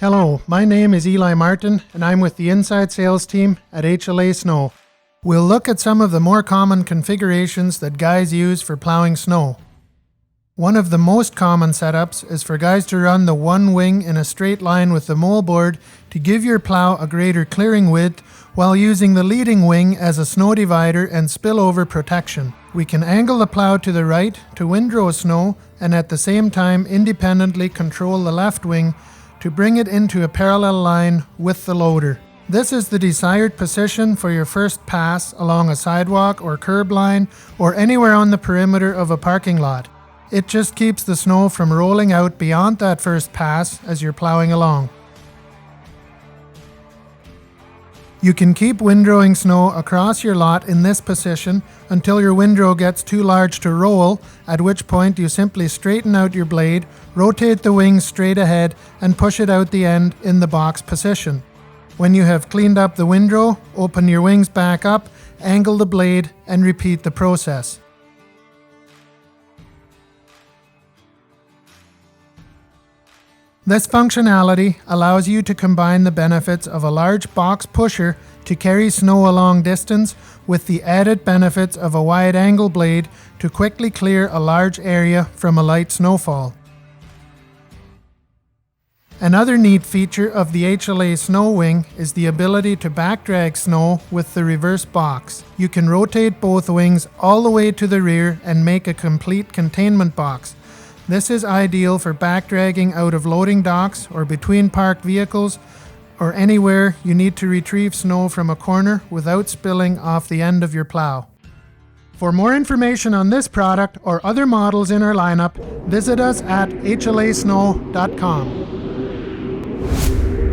Hello, my name is Eli Martin and I'm with the inside sales team at HLA Snow. We'll look at some of the more common configurations that guys use for plowing snow. One of the most common setups is for guys to run the one wing in a straight line with the moldboard to give your plow a greater clearing width while using the leading wing as a snow divider and spillover protection. We can angle the plow to the right to windrow snow and at the same time independently control the left wing to bring it into a parallel line with the loader. This is the desired position for your first pass along a sidewalk or curb line or anywhere on the perimeter of a parking lot. It just keeps the snow from rolling out beyond that first pass as you're plowing along. You can keep windrowing snow across your lot in this position until your windrow gets too large to roll, at which point you simply straighten out your blade, rotate the wings straight ahead, and push it out the end in the box position. When you have cleaned up the windrow, open your wings back up, angle the blade, and repeat the process. This functionality allows you to combine the benefits of a large box pusher to carry snow a long distance with the added benefits of a wide angle blade to quickly clear a large area from a light snowfall. Another neat feature of the HLA Snow Wing is the ability to backdrag snow with the reverse box. You can rotate both wings all the way to the rear and make a complete containment box. This is ideal for backdragging out of loading docks or between parked vehicles or anywhere you need to retrieve snow from a corner without spilling off the end of your plow. For more information on this product or other models in our lineup, visit us at hlasnow.com.